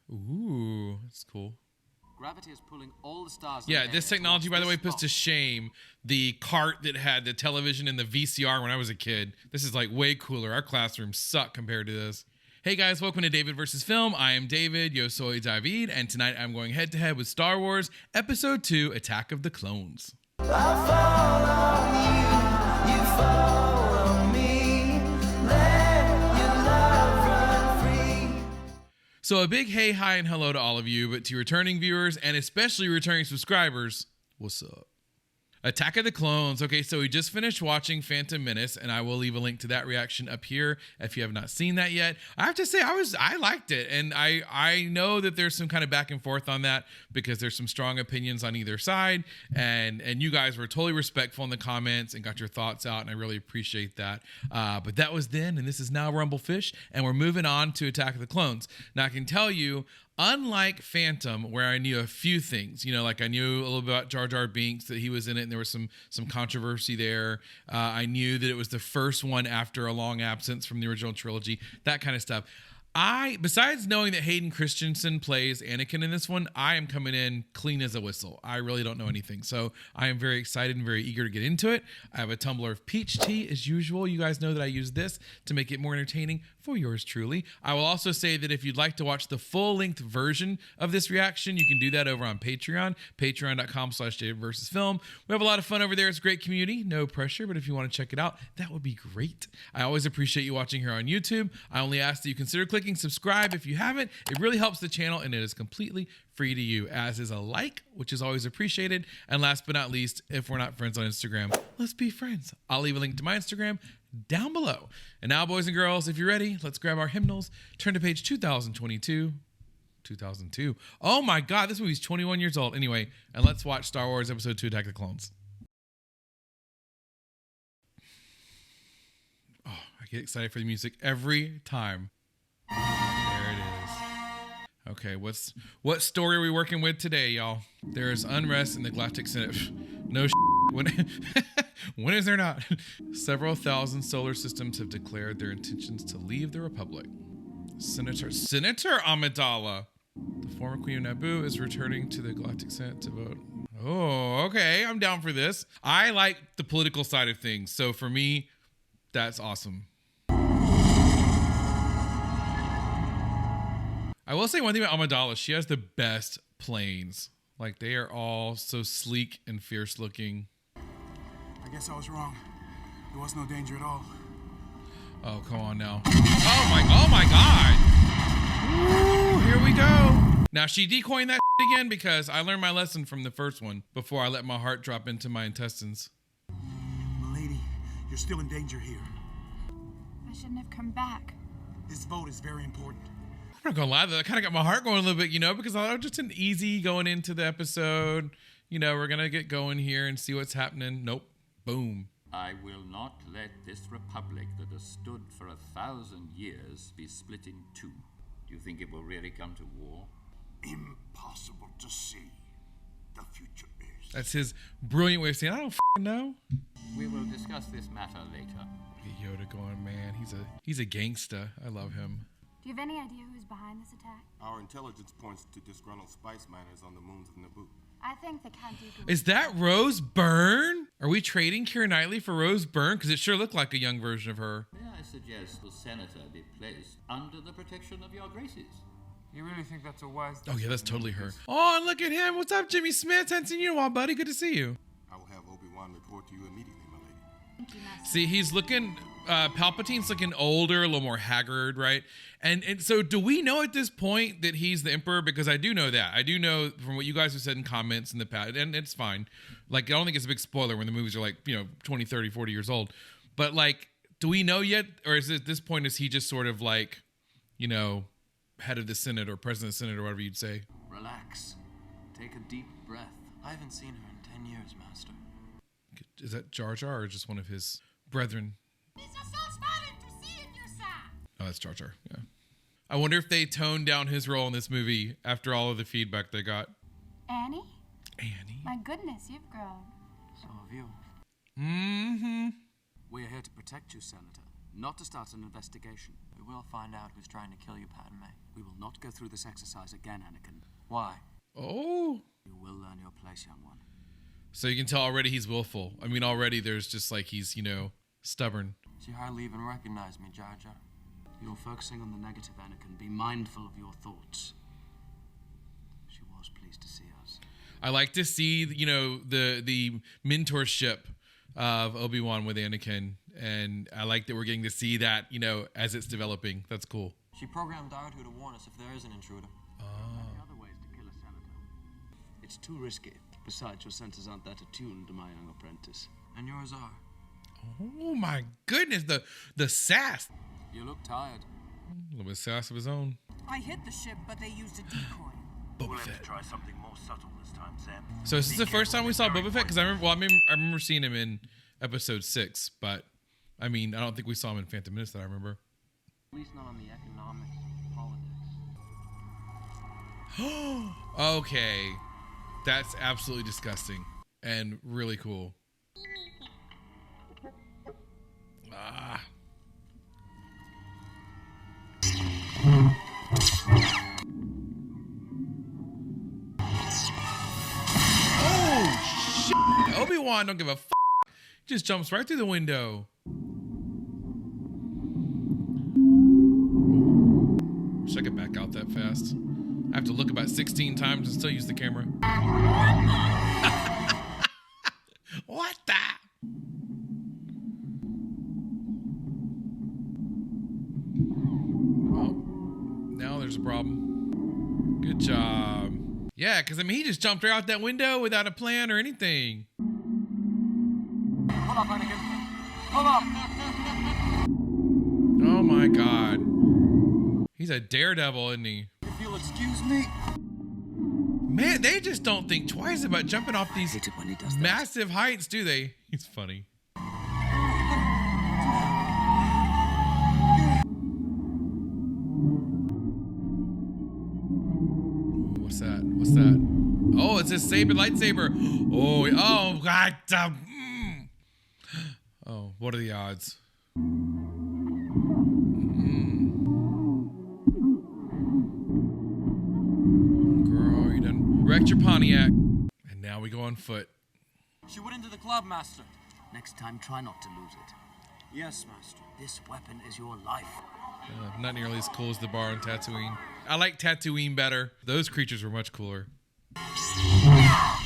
Ooh, that's cool. Gravity is pulling all the stars. Yeah, this technology, by the way, puts to shame the cart that had the television and the VCR when I was a kid. This is like way cooler. Our classrooms suck compared to this. Hey guys, welcome to David vs. Film. I am David, yo soy David, and tonight I'm going head to head with Star Wars Episode 2, Attack of the Clones. I follow you, you follow me, let your love run free. So a big hey, hi, and hello to all of you, but to returning viewers and especially returning subscribers, what's up? Attack of the Clones. Okay, so we just finished watching Phantom Menace, and I will leave a link to that reaction up here if you have not seen that yet. I have to say, I liked it, and I know that there's some kind of back and forth on that because there's some strong opinions on either side, and you guys were totally respectful in the comments and got your thoughts out, and I really appreciate that. But that was then, and this is now Rumblefish, and we're moving on to Attack of the Clones. Now, I can tell you, unlike Phantom, where I knew a few things, you know, like I knew a little bit about Jar Jar Binks, that he was in it, and there was some controversy there. I knew that it was the first one after a long absence from the original trilogy, that kind of stuff. Besides knowing that Hayden Christensen plays Anakin in this one, I am coming in clean as a whistle. I really don't know anything. So I am very excited and very eager to get into it. I have a tumbler of peach tea as usual. You guys know that I use this to make it more entertaining for yours truly. I will also say that if you'd like to watch the full-length version of this reaction, you can do that over on Patreon, patreon.com/DavidVersusFilm. We have a lot of fun over there. It's a great community, no pressure, but if you want to check it out, that would be great. I always appreciate you watching here on YouTube. I only ask that you consider clicking subscribe if you haven't. It really helps the channel, and it is completely free to you, as is a like, which is always appreciated. And last but not least, if we're not friends on Instagram, let's be friends. I'll leave a link to my Instagram down below. And now, boys and girls, if you're ready, let's grab our hymnals, turn to page 2002. Oh my God, this movie's 21 years old. Anyway, and let's watch Star Wars Episode 2, Attack of the Clones. Oh, I get excited for the music every time. There it is. Okay, what story are we working with today, y'all? There is unrest in the Galactic Senate. No when is there not? Several thousand solar systems have declared their intentions to leave the Republic. Senator Amidala, the former Queen of Naboo, is returning to the Galactic Senate to vote. Oh, okay, I'm down for this. I like the political side of things, so for me, that's awesome. I will say one thing about Amidala, she has the best planes. Like, they are all so sleek and fierce looking. I guess I was wrong. There was no danger at all. Oh, come on now. Oh my God. Ooh, here we go. Now, she decoying that again because I learned my lesson from the first one before I let my heart drop into my intestines. Lady, you're still in danger here. I shouldn't have come back. This vote is very important. I'm not gonna lie, that kind of got my heart going a little bit, you know, because I was just an easy going into the episode. You know, we're gonna get going here and see what's happening. Nope. Boom. I will not let this republic that has stood for 1,000 years be split in two. Do you think it will really come to war? Impossible to see. The future is. That's his brilliant way of saying, I don't know. We will discuss this matter later. Yoda going, man, he's a gangsta. I love him. Do you have any idea who's behind this attack? Our intelligence points to disgruntled spice miners on the moons of Naboo. I think the Count Dooku... Is that Rose Byrne? Are we trading Keira Knightley for Rose Byrne? Because it sure looked like a young version of her. May I suggest the senator be placed under the protection of your graces? You really think that's a wise... Oh, yeah, that's totally her. Oh, and look at him. What's up, Jimmy Smith? Haven't seen you in a while, buddy. Good to see you. I will have Obi-Wan report to you immediately, my lady. Thank you, Master. See, he's looking... Palpatine's looking older, a little more haggard, right? And so do we know at this point that he's the Emperor? Because I do know that. I do know from what you guys have said in comments in the past, and it's fine. Like, I don't think it's a big spoiler when the movies are like, 20, 30, 40 years old. But, like, do we know yet? Or is it, at this point, is he just sort of like, head of the Senate or president of the Senate or whatever you'd say? Relax. Take a deep breath. I haven't seen her in 10 years, Master. Is that Jar Jar or just one of his brethren? Oh, that's Jar Jar, yeah. I wonder if they toned down his role in this movie after all of the feedback they got. Annie? Annie? My goodness, you've grown. So have you. Mm-hmm. We're here to protect you, Senator, not to start an investigation. We will find out who's trying to kill you, Padme. We will not go through this exercise again, Anakin. Why? Oh. You will learn your place, young one. So you can tell already he's willful. I mean, already there's just like he's, you know, stubborn. She hardly even recognized me, Jar Jar. You're focusing on the negative, Anakin. Be mindful of your thoughts. She was pleased to see us. I like to see, you know, the mentorship of Obi-Wan with Anakin, and I like that we're getting to see that, you know, as it's developing. That's cool. She programmed Dartu to warn us if there is an intruder. Other ways to kill a senator. It's too risky. Besides, your senses aren't that attuned to my young apprentice. And yours are. Oh my goodness, the sass. You look tired. A little bit of sass of his own. I hit the ship, but they used a decoy. Boba Fett. Try something more subtle this time, Sam. So is this the first time we saw Boba Fett? Because I remember seeing him in episode 6, but I mean, I don't think we saw him in Phantom Menace that I remember. At least not on the economics of politics. Okay. That's absolutely disgusting and really cool. Ah. Oh, shit. Obi-Wan don't give a f***. Just jumps right through the window. Wish I could back out that fast. I have to look about 16 times and still use the camera. What the? Well, now there's a problem. Good job. Yeah, because I mean, he just jumped right out that window without a plan or anything. Pull up, Anakin. Pull up. Oh my God. He's a daredevil, isn't he? If you'll excuse me. Man, they just don't think twice about jumping off these I hate it when he does that. massive heights, do they? He's funny. What's that? What's that? Oh, it's his lightsaber. Oh, God. Oh, what are the odds? Girl, you done wrecked your Pontiac. And now we go on foot. She went into the club, Master. Next time, try not to lose it. Yes, Master. This weapon is your life. Not nearly as cool as the bar on Tatooine. I like Tatooine better. Those creatures were much cooler. Yeah.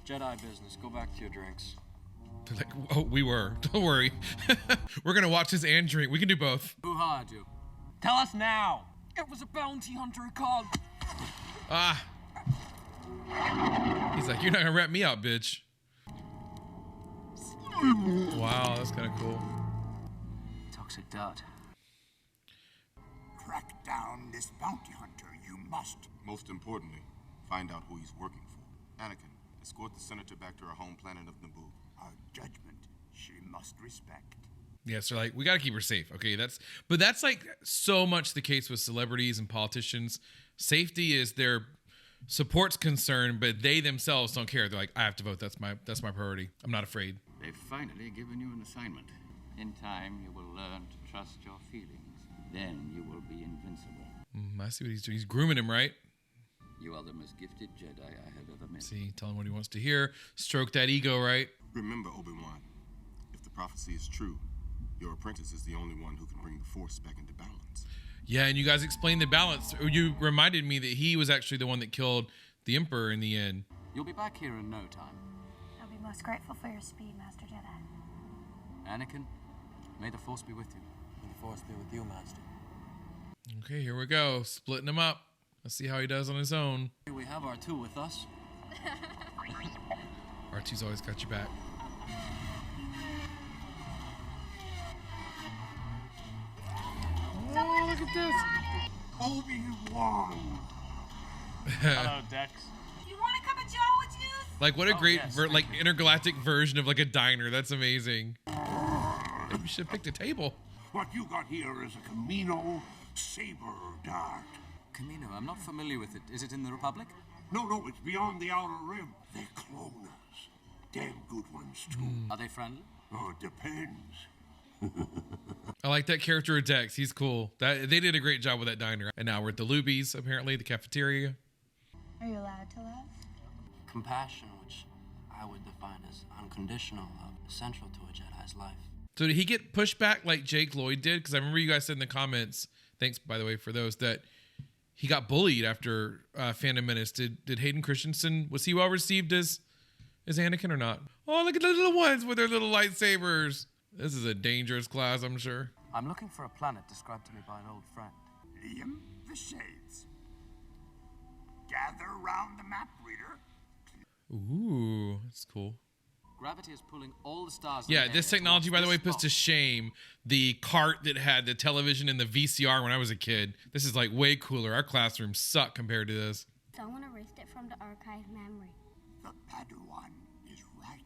Jedi business. Go back to your drinks. They're like, oh, we were. Don't worry. We're going to watch this and drink. We can do both. Who hired you? Tell us now. It was a bounty hunter called. Ah. He's like, you're not going to rat me out, bitch. Wow, that's kind of cool. Toxic dart. Track down this bounty hunter, you must. Most importantly, find out who he's working for. Anakin, escort the senator back to her home planet of Naboo. Our judgment she must respect. Yes, they're like, we got to keep her safe. Okay, but that's like so much the case with celebrities and politicians. Safety is their support's concern, but they themselves don't care. They're like, I have to vote. That's my priority. I'm not afraid. They've finally given you an assignment. In time, you will learn to trust your feelings. Then you will be invincible. I see what he's doing. He's grooming him, right? You are the most gifted Jedi I have ever met. See, tell him what he wants to hear. Stroke that ego, right? Remember, Obi-Wan, if the prophecy is true, your apprentice is the only one who can bring the Force back into balance. Yeah, and you guys explained the balance. You reminded me that he was actually the one that killed the Emperor in the end. You'll be back here in no time. I'll be most grateful for your speed, Master Jedi. Anakin, may the Force be with you. May the Force be with you, Master. Okay, here we go. Splitting him up. Let's see how he does on his own. We have R2 with us. R2's always got your back. Oh, look at this. Obi-Wan! Hello, Dex. You want a cup of Joe with you? Like, what a great, yes, like, intergalactic version of, like, a diner. That's amazing. Maybe we should have picked a table. What you got here is a Camino saber dart. Camino, I'm not familiar with it. Is it in the Republic? No, it's beyond the Outer Rim. They're cloners. Damn good ones, too. Are they friendly? Oh, it depends. I like that character of Dex. He's cool. They did a great job with that diner. And now we're at the Lubies, apparently, the cafeteria. Are you allowed to laugh? Compassion, which I would define as unconditional love, is central to a Jedi's life. So did he get pushed back like Jake Lloyd did? Because I remember you guys said in the comments, thanks, by the way, for those, that he got bullied after Phantom Menace. Did Hayden Christensen, was he well received as Anakin or not? Oh, look at the little ones with their little lightsabers. This is a dangerous class, I'm sure. I'm looking for a planet described to me by an old friend. Liam, the Shades. Gather round the map reader. Ooh, that's cool. Gravity is pulling all the stars. Yeah, this technology, by the way, puts to shame the cart that had the television and the VCR when I was a kid. This is like way cooler. Our classrooms suck compared to this. Someone erased it from the archive memory. The Padawan is right.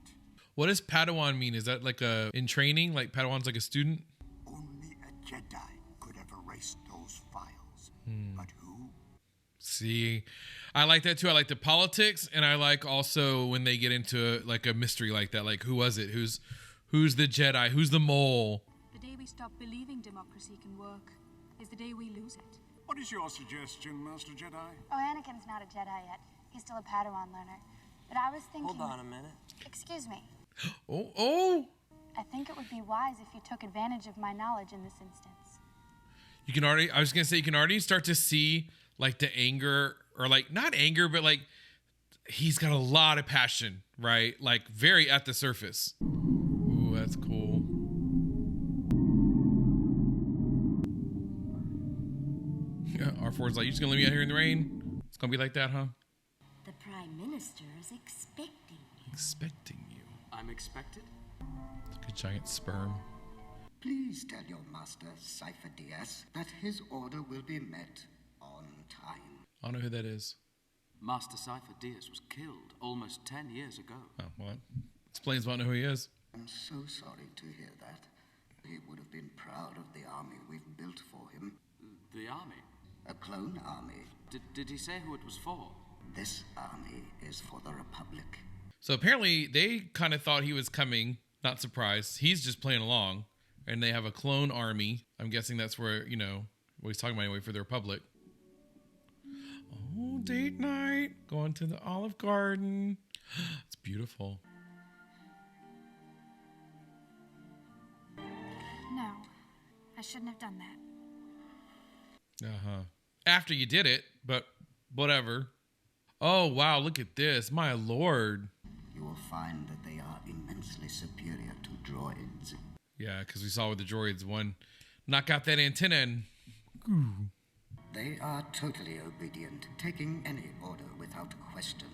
What does Padawan mean? Is that like in training? Like Padawan's like a student? Only a Jedi could have erased those files. But who? See, I like that too. I like the politics, and I like also when they get into like a mystery like that. Like, who was it? Who's the Jedi? Who's the mole? The day we stop believing democracy can work is the day we lose it. What is your suggestion, Master Jedi? Oh, Anakin's not a Jedi yet. He's still a Padawan learner. But I was thinking... Hold on a minute. Excuse me. Oh! I think it would be wise if you took advantage of my knowledge in this instance. You can already, I was going to say, you can already start to see like the anger, or like not anger, but like he's got a lot of passion, right? Like very at the surface. Ooh, that's cool. Yeah, R4's like, you just going to leave me out here in the rain? It's going to be like that, huh? The Prime Minister is expecting you. Expecting you. I'm expected? Like a giant sperm. Please tell your master, Cypher Diaz, that his order will be met on time. I don't know who that is. Master Cypher Diaz was killed almost 10 years ago. Oh, what? Explains why I know who he is. I'm so sorry to hear that. He would have been proud of the army we've built for him. The army? A clone army. Did he say who it was for? This army is for the Republic. So apparently they kind of thought he was coming. Not surprised. He's just playing along. And they have a clone army. I'm guessing that's where, you know, what he's talking about anyway for the Republic. Oh, date night. Going to the Olive Garden. It's beautiful. No, I shouldn't have done that. Uh-huh. After you did it, but whatever. Oh, wow, look at this. My lord. You will find that they are immensely superior to droids. Yeah, because we saw with the droids, one knock out that antenna and... Ooh. They are totally obedient, taking any order without question.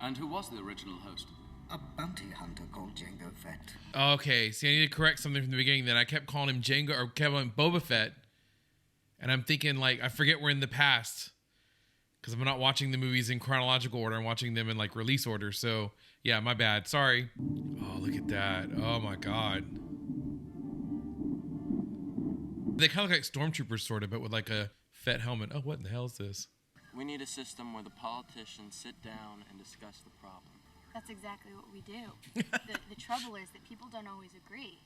And who was the original host? A bounty hunter called Jango Fett. Okay, see, I need to correct something from the beginning. That I kept calling him Jango, or kept calling him Boba Fett. And I'm thinking, like, I forget we're in the past. Because I'm not watching the movies in chronological order. I'm watching them in, like, release order. So, yeah, my bad. Sorry. Oh, look at that. Oh, my God. They kind of look like stormtroopers, sort of, but with, like, a Fett helmet. Oh, what in the hell is this? We need a system where the politicians sit down and discuss the problem. That's exactly what we do. The trouble is that people don't always agree.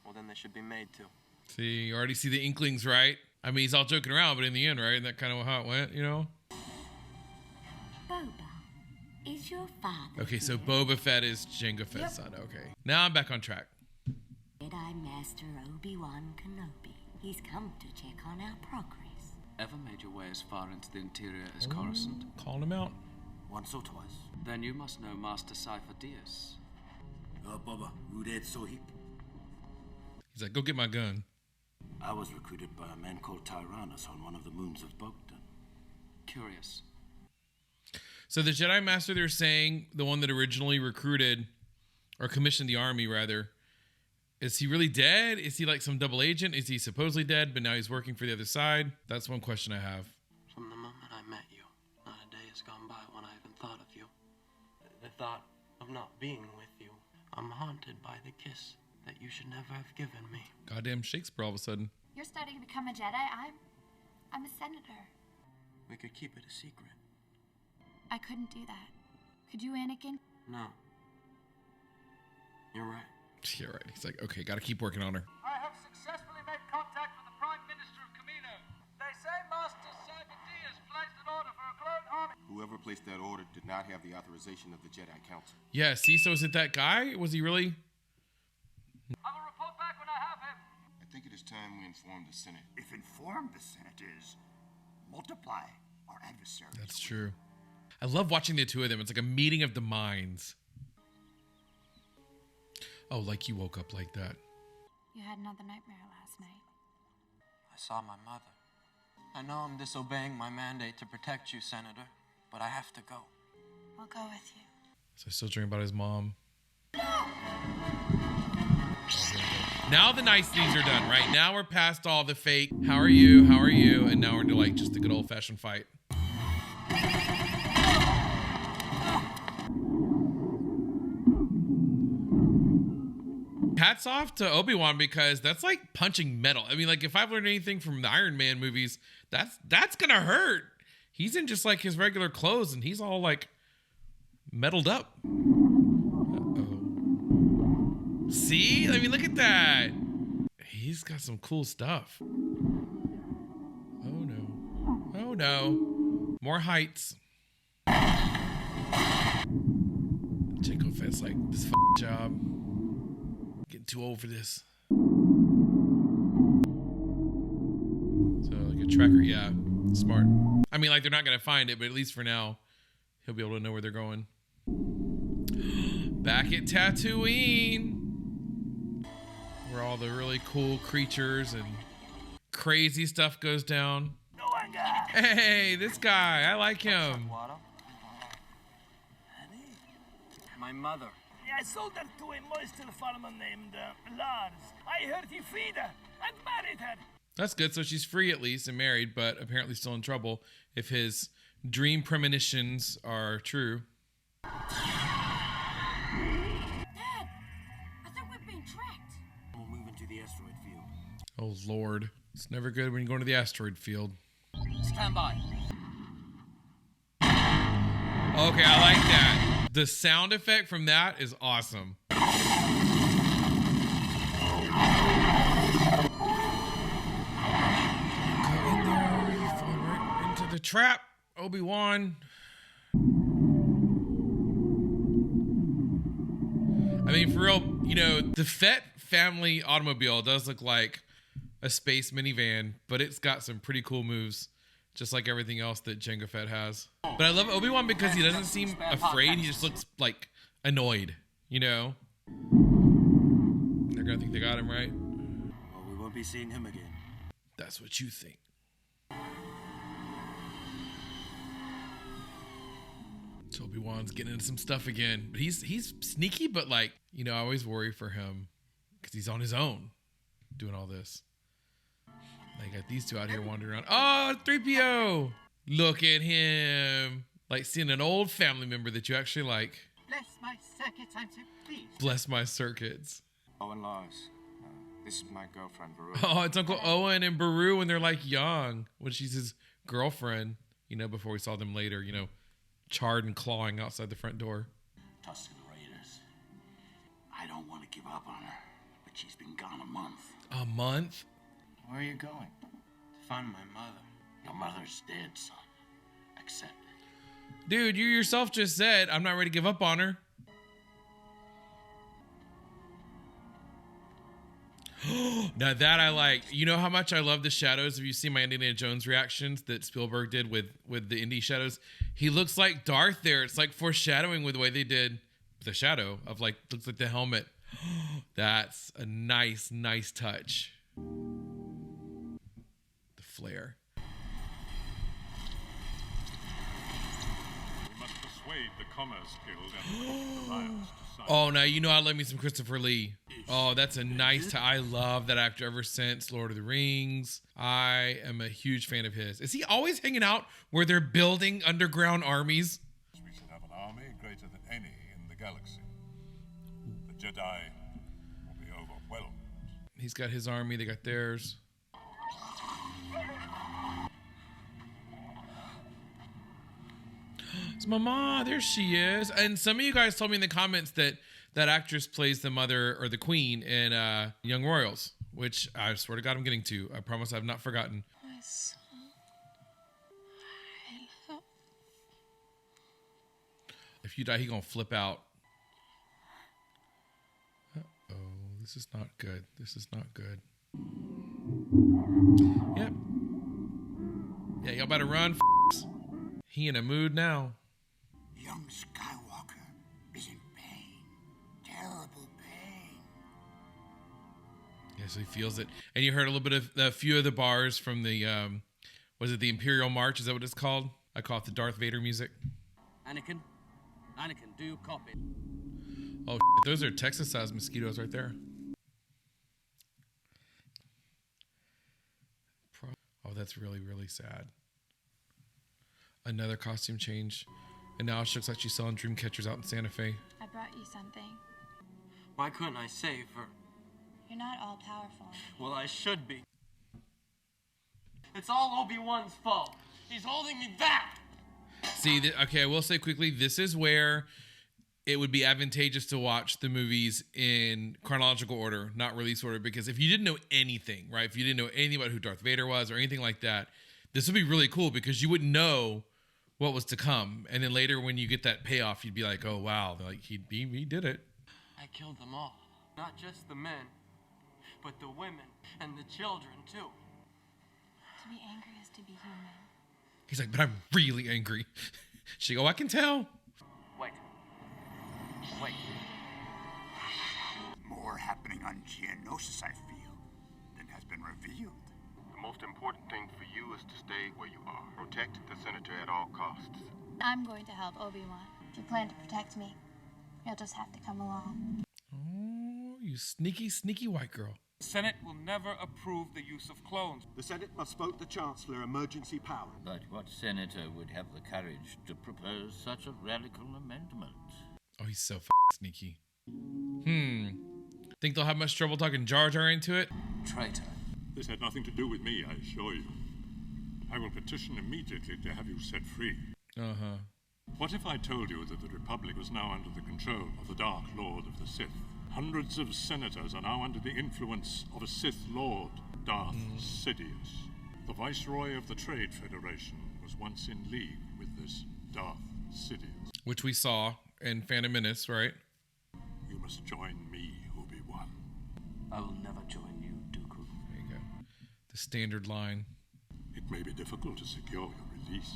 Well, then they should be made to. See, you already see the inklings, right? I mean, he's all joking around, but in the end, right? Isn't that kind of how it went, you know? Boba, is your father Okay, so here? Boba Fett is Jango Fett's son. Okay. Now I'm back on track. Jedi Master Obi-Wan Kenobi. He's come to check on our progress. Ever made your way as far into the interior as Coruscant? Calling him out. Once or twice. Then you must know Master Cypher Diaz. Boba, Ruded Sohip. He's like, go get my gun. I was recruited by a man called Tyrannus on one of the moons of Bogdan. Curious. So the Jedi Master, they're saying, the one that originally recruited, or commissioned the army, rather, is he really dead? Is he like some double agent? Is he supposedly dead, but now he's working for the other side? That's one question I have. From the moment I met you, not a day has gone by when I haven't thought of you. The thought of not being with you. I'm haunted by the kiss that you should never have given me. Goddamn Shakespeare all of a sudden. You're starting to become a Jedi. I'm a senator. We could keep it a secret. I couldn't do that. Could you, Anakin? No. You're right. Yeah, right. He's like, okay, gotta keep working on her. I have successfully made contact with the Prime Minister of Camino. They say Master Zawicki has placed an order for a clone army. Whoever placed that order did not have the authorization of the Jedi Council. Yeah, see, so is it that guy? Was he really? I will report back when I have him. I think it is time we inform the Senate. If inform the Senate is multiply our adversaries. That's true. I love watching the two of them. It's like a meeting of the minds. Oh, like you woke up like that. You had another nightmare last night. I saw my mother. I know I'm disobeying my mandate to protect you, Senator, but I have to go. I'll go with you. So I still dream about his mom. Now the niceties are done, right? Now we're past all the fake, how are you, how are you? And now we're into like just a good old fashioned fight. Hats off to Obi-Wan because that's like punching metal. I mean, like if I've learned anything from the Iron Man movies, that's gonna hurt. He's in just like his regular clothes and he's all like metaled up. Uh-oh. See? I mean, look at that. He's got some cool stuff. Oh no. Oh no. More heights. Jango Fett's like, this job. Getting too old for this. So like a tracker, yeah, smart. I mean, like they're not gonna find it, but at least for now, he'll be able to know where they're going. Back at Tatooine, where all the really cool creatures and crazy stuff goes down. Hey, this guy, I like him. My mother. I sold her to a moisture farmer named Lars. I heard he freed her and married her. That's good. So she's free at least and married, but apparently still in trouble if his dream premonitions are true. Dad, I think we're being tracked. We'll move into the asteroid field. Oh, Lord. It's never good when you go into the asteroid field. Stand by. Okay, I like that. The sound effect from that is awesome. Go in there. You fall right into the trap, Obi-Wan. I mean, for real, you know, the Fett family automobile does look like a space minivan, but it's got some pretty cool moves. Just like everything else that Jango Fett has. But I love Obi-Wan because he doesn't seem afraid. He just looks like annoyed, you know? They're gonna think they got him, right? Well, we won't be seeing him again. That's what you think. So Obi-Wan's getting into some stuff again. But he's sneaky, but like, you know, I always worry for him because he's on his own doing all this. They got these two out here wandering around. Oh, 3PO! Look at him. Like seeing an old family member that you actually like. Bless my circuits, I'm so pleased. Bless my circuits. Owen Lars. This is my girlfriend, Baru. Oh, it's Uncle Owen and Baru when they're like young. When she's his girlfriend, you know, before we saw them later, you know, charred and clawing outside the front door. Tusken Raiders. I don't want to give up on her, but she's been gone a month. A month? Where are you going? To find my mother. Your mother's dead, son. Accept it. Dude, you yourself just said, I'm not ready to give up on her. Now that I like. You know how much I love the shadows? Have you seen my Indiana Jones reactions that Spielberg did with the indie shadows? He looks like Darth there. It's like foreshadowing with the way they did the shadow of like, looks like the helmet. That's a nice, nice touch. The flare. We must persuade the Commerce Guild and the Alliance to sign. Oh, now you know I love me some Christopher Lee. Oh, that's a nice I love that actor ever since Lord of the Rings. I am a huge fan of his. Is he always hanging out where they're building underground armies? We should have an army greater than any in the galaxy. The Jedi will be overwhelmed. He's got his army, they got theirs. It's Mama, there she is. And some of you guys told me in the comments that that actress plays the mother or the queen in Young Royals which I swear to God I'm getting to. I promise I've not forgotten. My son. I love. If you die, he gonna flip out. Uh-oh, this is not good. This is not good. Yep. Yeah, y'all better run, f***s. He in a mood now. Young Skywalker is in pain. Terrible pain. Yeah, so he feels it. And you heard a little bit of a few of the bars from the, was it the Imperial March? Is that what it's called? I call it the Darth Vader music. Anakin, do you copy? Oh, shit, those are Texas-sized mosquitoes right there. Oh, that's really, really sad. Another costume change. And now she looks like she's selling dream catchers out in Santa Fe. I brought you something. Why couldn't I save her? You're not all powerful. Well, I should be. It's all Obi-Wan's fault. He's holding me back. See, okay, I will say quickly, this is where it would be advantageous to watch the movies in chronological order, not release order, because if you didn't know anything, right, if you didn't know anything about who Darth Vader was or anything like that, this would be really cool because you wouldn't know what was to come. And then later when you get that payoff, you'd be like, oh, wow, like he did it. I killed them all. Not just the men, but the women and the children, too. To be angry is to be human. He's like, but I'm really angry. She go, I can tell. Wait. More happening on Geonosis, I feel, than has been revealed. The most important thing for you is to stay where you are. Protect the senator at all costs. I'm going to help Obi-Wan. If you plan to protect me, you'll just have to come along. Oh, you sneaky, sneaky white girl. The Senate will never approve the use of clones. The Senate must vote the Chancellor emergency power. But what senator would have the courage to propose such a radical amendment? Oh, he's so sneaky. Think they'll have much trouble talking Jar Jar into it? Traitor. This had nothing to do with me, I assure you. I will petition immediately to have you set free. Uh-huh. What if I told you that the Republic was now under the control of the Dark Lord of the Sith? Hundreds of senators are now under the influence of a Sith Lord, Darth Sidious. The Viceroy of the Trade Federation was once in league with this Darth Sidious. Which we saw in Phantom Menace, right? You must join me, Obi-Wan. I will never join you, Dooku. There you go. The standard line. It may be difficult to secure your release.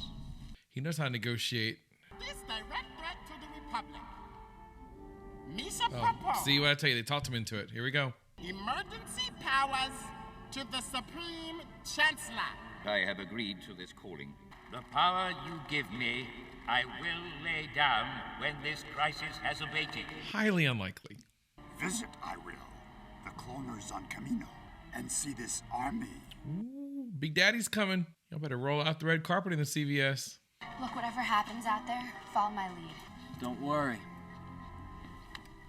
He knows how to negotiate. This direct threat to the Republic. Misa Oh, see what I tell you? They talked him into it. Here we go. Emergency powers to the Supreme Chancellor. I have agreed to this calling. The power you give me, I will lay down when this crisis has abated. Highly unlikely. Visit, I will, the cloners on Camino, and see this army. Ooh, Big Daddy's coming. Y'all better roll out the red carpet in the CVS. Look, whatever happens out there, follow my lead. Don't worry.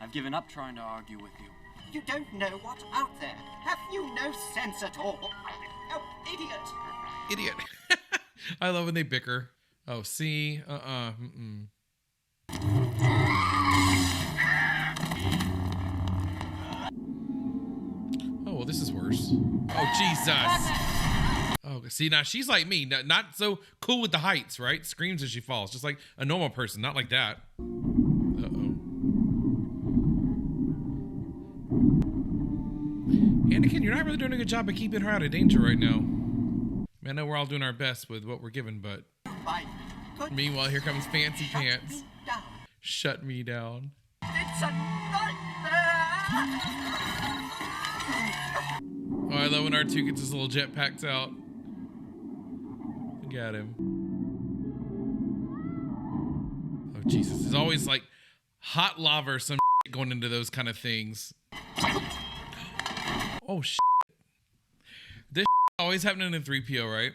I've given up trying to argue with you. You don't know what's out there. Have you no sense at all? Oh, idiot. Idiot. I love when they bicker. Oh, see? Oh, well, this is worse. Oh, Jesus. Oh, see, now she's like me. Not so cool with the heights, right? Screams as she falls. Just like a normal person. Not like that. Anakin, you're not really doing a good job of keeping her out of danger right now. I know we're all doing our best with what we're given, but... Meanwhile, here comes Fancy Pants. Shut me down. It's a nightmare! Oh, I love when R2 gets his little jetpacks out. Look at him. Oh, Jesus. There's always, like, hot lava or some going into those kind of things. Oh, shit. This always happening in 3PO, right?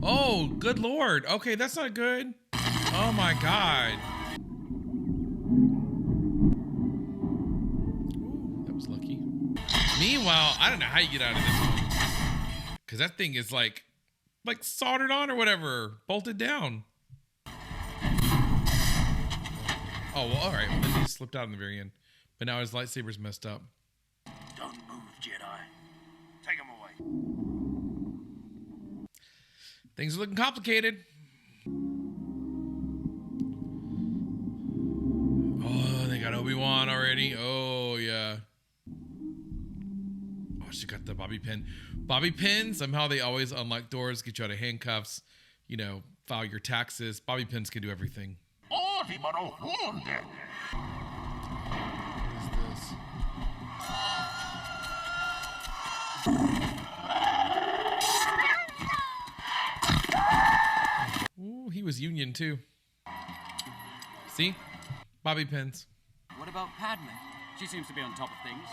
Oh, good Lord. Okay, that's not good. Oh, my God. Ooh, that was lucky. Meanwhile, I don't know how you get out of this one. Because that thing is like soldered on or whatever. Bolted down. Oh, well, all right. Well, then he slipped out in the very end. But now his lightsaber's messed up. Don't move, Jedi. Take him away. Things are looking complicated. Oh, they got Obi-Wan already. Oh, yeah. Oh, she got the bobby pin. Bobby pin, somehow they always unlock doors, get you out of handcuffs, you know, file your taxes. Bobby pins can do everything. What is this? Ooh, he was Union too. See? Bobby pins. What about Padme? She seems to be on top of things.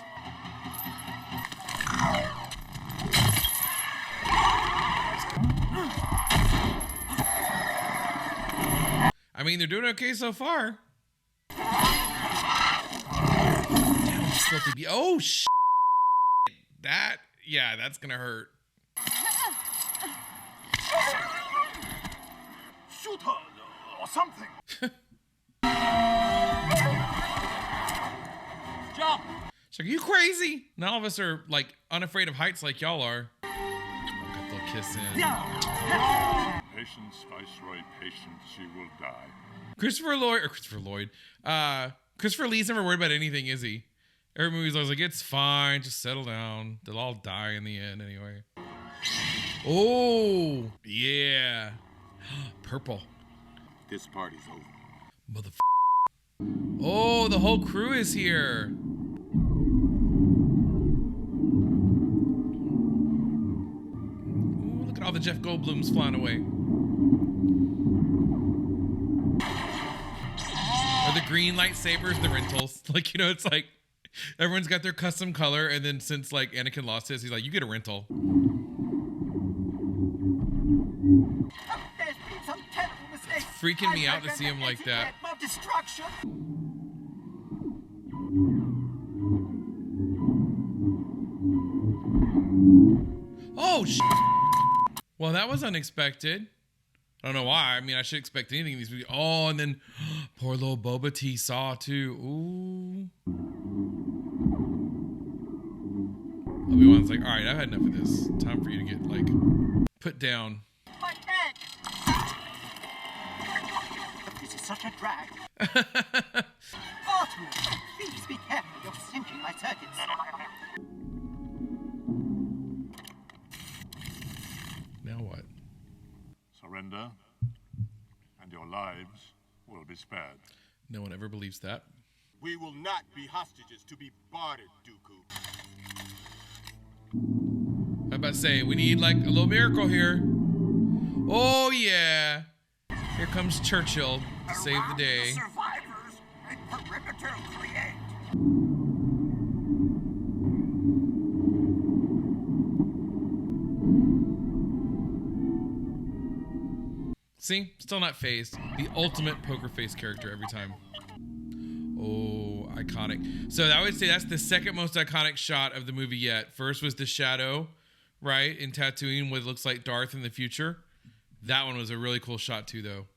I mean, they're doing okay so far. Oh, shit. That, yeah, that's gonna hurt. Shoot her or something. Jump! She's like, are you crazy? None of us are like unafraid of heights like y'all are. Oh, got the little kiss in. Patience, Viceroy, patience, she will die. Christopher Lee's never worried about anything, is he? Every movie's always like, it's fine, just settle down. They'll all die in the end anyway. Oh, yeah. Purple. This party's over. Oh, the whole crew is here. Ooh, look at all the Jeff Goldblums flying away. Or the green lightsabers, the rentals. Like, you know, it's like everyone's got their custom color, and then since like Anakin lost his, he's like, you get a rental. There's been some terrible mistakes. Freaking me out to see him like that. Of destruction. Oh, well, that was unexpected. I don't know why. I mean, I should expect anything in these movies. Oh, and then poor little Boba T saw too. Ooh. Obi-Wan's like, all right, I've had enough of this. Time for you to get like put down. My neck. This is such a drag. Artemis, please be careful. You're sinking my circuits. Now what? Surrender, and your lives will be spared. No one ever believes that. We will not be hostages to be bartered, Dooku. I'm about to say, we need like a little miracle here. Oh, yeah. Here comes Churchill to save the day. Survivors and perimeter create. See? Still not phased. The ultimate poker face character every time. Oh, iconic. So I would say that's the second most iconic shot of the movie yet. First was the shadow, right, in Tatooine, what looks like Darth in the future. That one was a really cool shot too, though.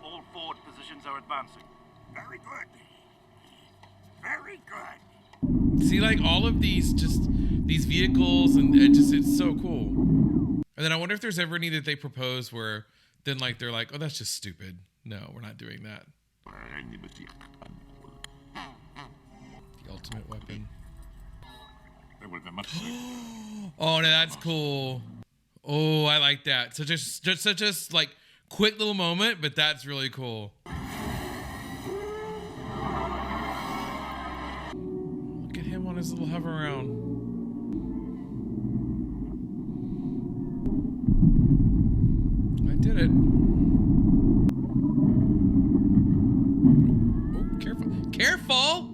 All forward positions are advancing. Very good. Very good. See, like all of these, just these vehicles, and it's so cool. And then I wonder if there's ever any that they propose where then like they're like, oh, that's just stupid. No, we're not doing that. The ultimate weapon. There will be much. Oh, no, that's cool. Oh, I like that. Such a like quick little moment, but that's really cool. Look at him on his little hover around. I did it. Oh, careful. Careful!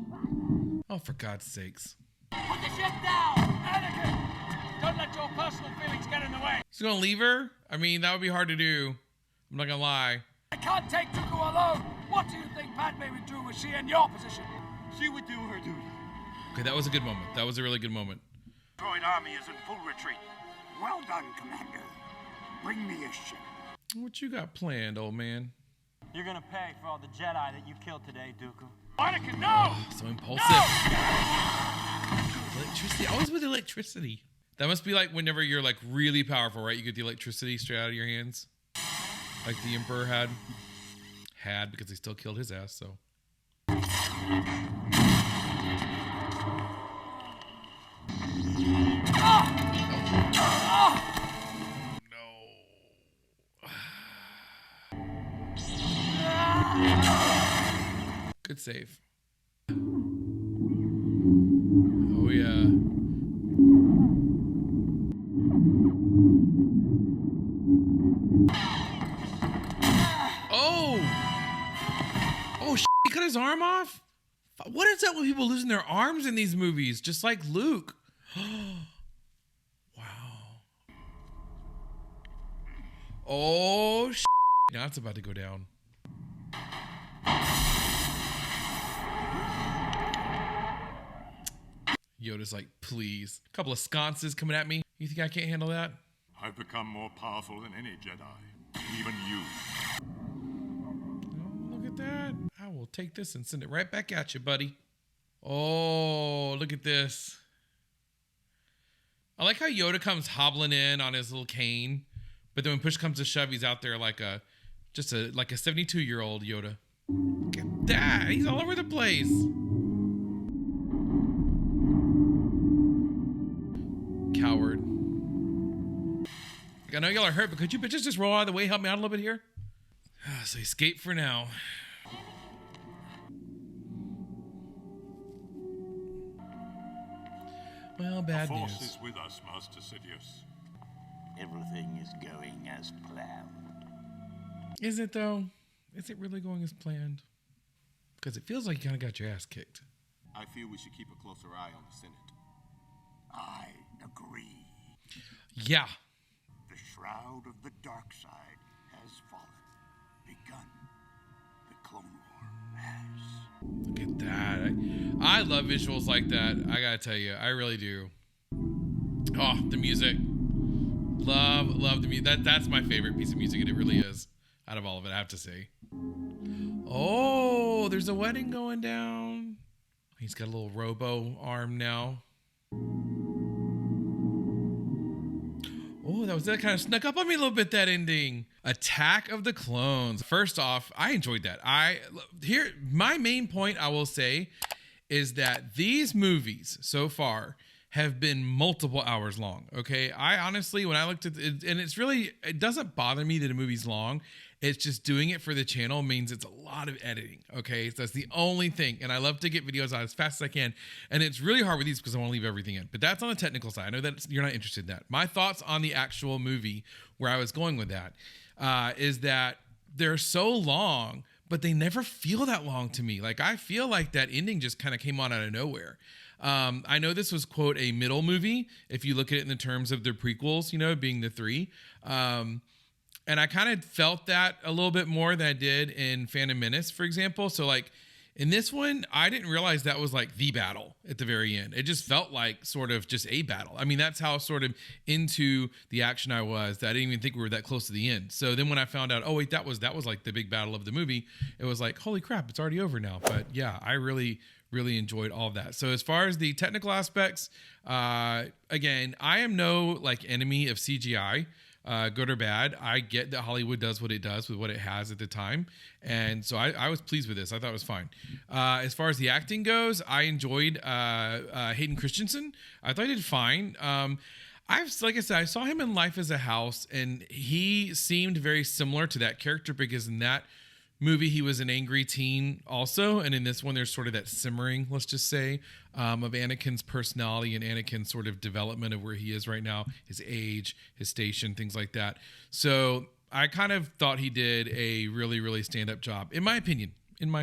Oh, for God's sakes. Put the ship down! Anakin! Don't let your personal feelings get in the way! He's gonna leave her? I mean, that would be hard to do. I'm not gonna lie. I can't take Dooku alone! What do you think Padme would do were she in your position? She would do her duty. Okay, that was a good moment. That was a really good moment. Droid army is in full retreat. Well done, Commander. Bring me a ship. What you got planned, old man? You're gonna pay for all the Jedi that you killed today, Dooku. Anakin, no! So impulsive. Electricity. Always with electricity. That must be like whenever you're like really powerful, right? You get the electricity straight out of your hands. Like the Emperor had because he still killed his ass, so. Good save. Oh yeah. Oh, he cut his arm off? What is that with people losing their arms in these movies? Just like Luke. Wow. Oh, now it's about to go down. Yoda's like, please. A couple of sconces coming at me. You think I can't handle that? I've become more powerful than any Jedi. Even you. Oh, look at that. I will take this and send it right back at you, buddy. Oh, look at this. I like how Yoda comes hobbling in on his little cane, but then when push comes to shove, he's out there like a 72-year-old Yoda. Look at that. He's all over the place. Coward. I know y'all are hurt, but could you bitches just roll out of the way, help me out a little bit here? So escape for now. Well, bad news. The news. Force is with us, Master Sidious. Everything is going as planned. Is it though? Is it really going as planned? Because it feels like you kind of got your ass kicked. I feel we should keep a closer eye on the Senate. I agree. Yeah. The shroud of the dark side has fallen. Begun. The Clone War has. Look at that. I love visuals like that. I gotta tell you, I really do. Oh, the music. Love the music. That's my favorite piece of music, and it really is. Out of all of it, I have to say. Oh, there's a wedding going down. He's got a little robo arm now. Oh, that kind of snuck up on me a little bit, that ending. Attack of the Clones. First off, I enjoyed that. My main point I will say is that these movies so far have been multiple hours long. Okay. I honestly, when I looked at it, and it doesn't bother me that a movie's long. It's just doing it for the channel means it's a lot of editing. Okay. So that's the only thing. And I love to get videos out as fast as I can. And it's really hard with these because I want to leave everything in. But that's on the technical side. I know that you're not interested in that. My thoughts on the actual movie, where I was going with that, is that they're so long, but they never feel that long to me. Like, I feel like that ending just kind of came on out of nowhere. I know this was, quote, a middle movie, if you look at it in the terms of the prequels, being the 3. And I kind of felt that a little bit more than I did in Phantom Menace, for example. So, like, in this one, I didn't realize that was, like, the battle at the very end. It just felt like sort of just a battle. I mean, that's how sort of into the action I was, that I didn't even think we were that close to the end. So then when I found out, oh, wait, that was like the big battle of the movie, it was like, holy crap, it's already over now. But, yeah, I really enjoyed all of that. So as far as the technical aspects, again, I am no, like, enemy of CGI. Good or bad, I get that Hollywood does what it does with what it has at the time, and so I was pleased with this. I thought it was fine. As far as the acting goes, I enjoyed Hayden Christensen. I thought he did fine. Like I said, I saw him in Life as a House, and he seemed very similar to that character, because in that movie he was an angry teen also, and in this one there's sort of that simmering, let's just say, of Anakin's personality and Anakin's sort of development of where he is right now, his age, his station, things like that. So I kind of thought he did a really stand-up job, in my opinion. Ewan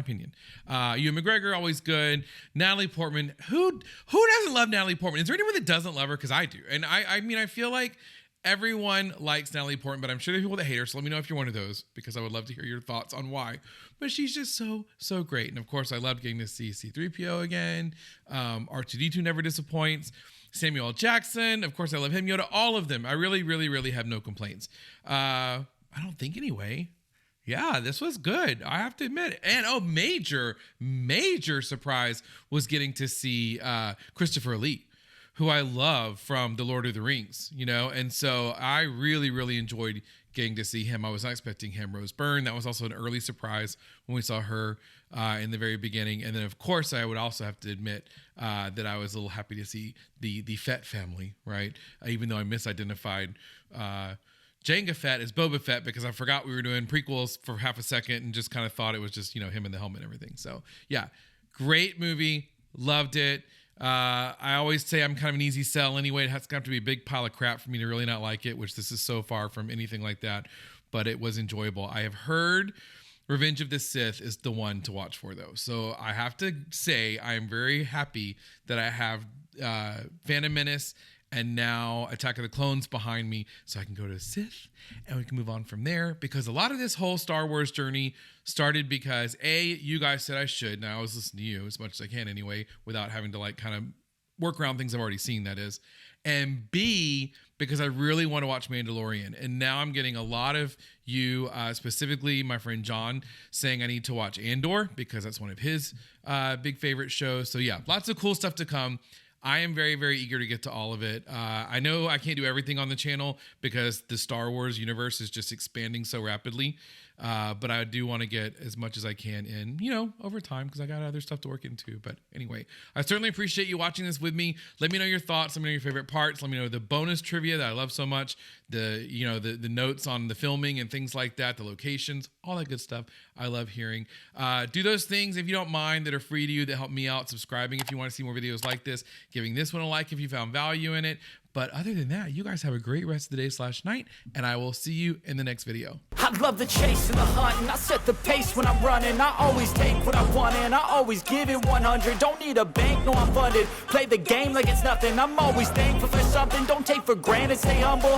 McGregor, always good. Natalie Portman, who doesn't love Natalie Portman? Is there anyone that doesn't love her? Because I do. And I mean, I feel like everyone likes Natalie Portman, but I'm sure there are people that hate her, so let me know if you're one of those, because I would love to hear your thoughts on why. But she's just so great. And of course, I loved getting to see C-3PO again. R2-D2 never disappoints. Samuel L. Jackson, of course, I love him. Yoda, all of them. I really, really, really have no complaints. I don't think anyway. Yeah, this was good. I have to admit. And major surprise was getting to see Christopher Lee, who I love from The Lord of the Rings, and so I really, really enjoyed getting to see him. I was not expecting him. Rose Byrne, that was also an early surprise when we saw her in the very beginning. And then, of course, I would also have to admit that I was a little happy to see the Fett family, right? Even though I misidentified Jango Fett as Boba Fett because I forgot we were doing prequels for half a second and just kind of thought it was just, him in the helmet and everything. So, yeah, great movie. Loved it. I always say I'm kind of an easy sell anyway. It has to have to be a big pile of crap for me to really not like it, which this is so far from anything like that, but it was enjoyable. I have heard Revenge of the Sith is the one to watch for, though. So I have to say I am very happy that I have Phantom Menace and now Attack of the Clones behind me so I can go to Sith and we can move on from there, because a lot of this whole Star Wars journey started because you guys said I should, and I was listening to you as much as I can anyway, without having to kind of work around things I've already seen, that is. And B, because I really want to watch Mandalorian. And now I'm getting a lot of you, specifically my friend John, saying I need to watch Andor because that's one of his big favorite shows. So yeah, lots of cool stuff to come. I am very, very eager to get to all of it. I know I can't do everything on the channel because the Star Wars universe is just expanding so rapidly. But I do want to get as much as I can in, over time, because I got other stuff to work into. But anyway, I certainly appreciate you watching this with me. Let me know your thoughts. Let me know your favorite parts. Let me know the bonus trivia that I love so much. The notes on the filming and things like that, the locations, all that good stuff. I love hearing. Do those things, if you don't mind, that are free to you, that help me out. Subscribing if you want to see more videos like this. Giving this one a like if you found value in it. But other than that, you guys have a great rest of the day/night, and I will see you in the next video. I love the chase and the hunt, and I set the pace when I'm running. I always take what I want, and I always give it 100. Don't need a bank, no, I'm funded. Play the game like it's nothing. I'm always thankful for something. Don't take for granted, stay humble.